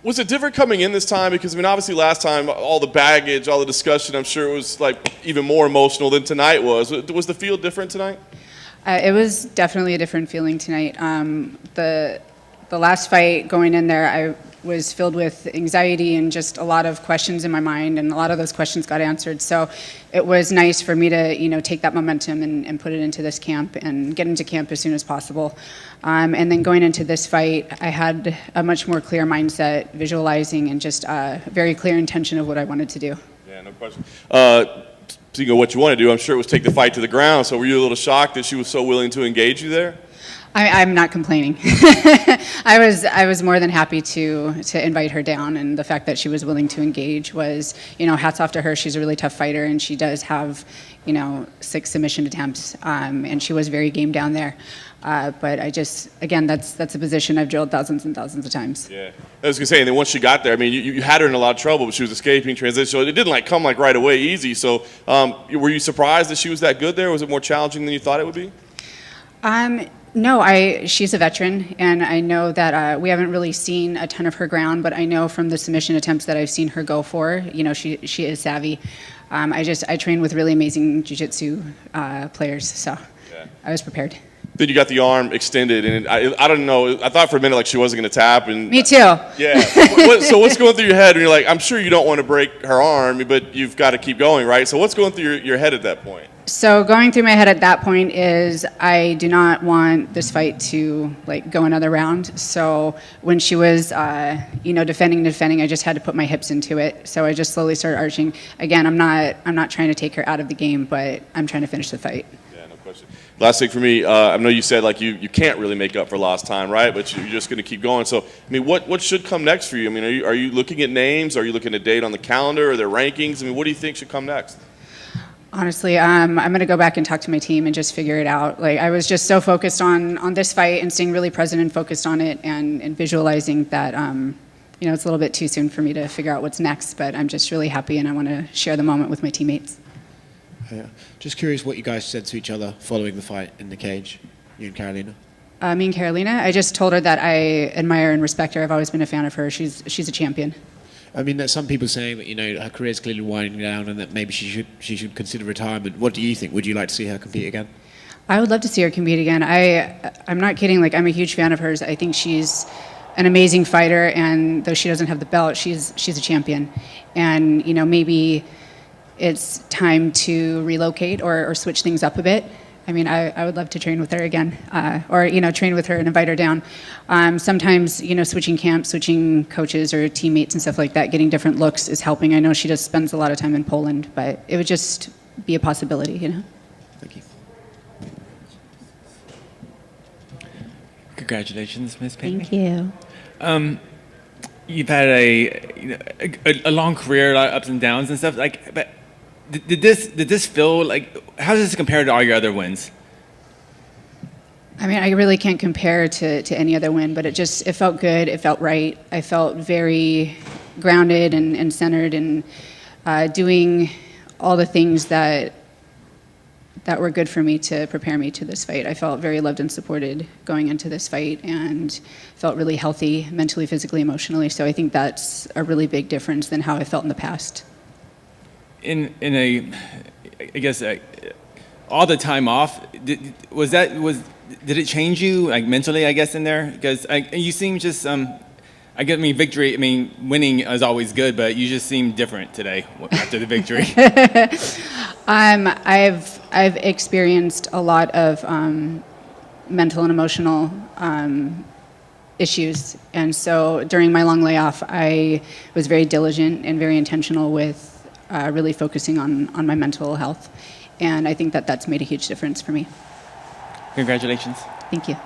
Was it different coming in this time? Because, I mean, obviously last time, all the baggage, all the discussion, I'm sure it was, like, even more emotional than tonight was. Was the feel different tonight? It was definitely a different feeling tonight. The last fight going in there, I was filled with anxiety and just a lot of questions in my mind, and a lot of those questions got answered. So it was nice for me to, take that momentum and put it into this camp and get into camp as soon as possible. And then going into this fight, I had a much more clear mindset, visualizing, and just a very clear intention of what I wanted to do. Yeah, no question. Speaking of what you want to do, I'm sure it was take the fight to the ground. So were you a little shocked that she was so willing to engage you there? I'm not complaining. I was more than happy to invite her down, and the fact that she was willing to engage was, hats off to her. She's a really tough fighter, and she does have, 6 submission attempts, and she was very game down there. But again, that's a position I've drilled thousands and thousands of times. Yeah, I was gonna say, and then once she got there, I mean, you had her in a lot of trouble, but she was escaping transition. So it didn't come right away easy. So were you surprised that she was that good there? Was it more challenging than you thought it would be? No, she's a veteran, and I know that we haven't really seen a ton of her ground, but I know from the submission attempts that I've seen her go for, she is savvy. I train with really amazing jiu-jitsu players, so yeah. I was prepared. Then you got the arm extended, and I don't know, I thought for a minute like she wasn't going to tap. And me too. Yeah. So what's going through your head when you're like, I'm sure you don't want to break her arm, but you've got to keep going, right? So what's going through your head at that point? So going through my head at that point is I do not want this fight to go another round. So when she was, defending, I just had to put my hips into it. So I just slowly started arching. Again, I'm not trying to take her out of the game, but I'm trying to finish the fight. Yeah, no question. Last thing for me, I know you said you can't really make up for lost time, right? But you're just going to keep going. So I mean, what should come next for you? I mean, are you looking at names? Are you looking at date on the calendar? Are there rankings? I mean, what do you think should come next? Honestly, I'm going to go back and talk to my team and just figure it out. I was just so focused on this fight and staying really present and focused on it and visualizing that, it's a little bit too soon for me to figure out what's next, but I'm just really happy and I want to share the moment with my teammates. Yeah. Just curious what you guys said to each other following the fight in the cage, you and Karolina. Me and Karolina, I just told her that I admire and respect her. I've always been a fan of her. She's a champion. I mean, there's some people saying that her career's clearly winding down and that maybe she should consider retirement. What do you think? Would you like to see her compete again? I would love to see her compete again. I'm not kidding. I'm a huge fan of hers. I think she's an amazing fighter, and though she doesn't have the belt, she's a champion. And maybe it's time to relocate or switch things up a bit. I mean, I would love to train with her again, or train with her and invite her down. Sometimes, switching camps, switching coaches or teammates and stuff like that, getting different looks is helping. I know she just spends a lot of time in Poland, but it would just be a possibility, Thank you. Congratulations, Ms. Penne. Thank you. You've had a long career, a lot of ups and downs and stuff. But did this feel how does this compare to all your other wins? I mean, I really can't compare to any other win, but it felt good. It felt right. I felt very grounded and centered and doing all the things that were good for me to prepare me to this fight. I felt very loved and supported going into this fight and felt really healthy mentally, physically, emotionally. So I think that's a really big difference than how I felt in the past. I guess all the time off, did it change you mentally, I guess, in there? Because you seem just winning is always good, but you just seem different today after the victory. I've experienced a lot of mental and emotional issues, and so during my long layoff, I was very diligent and very intentional with really focusing on my mental health, and I think that's made a huge difference for me. Congratulations. Thank you.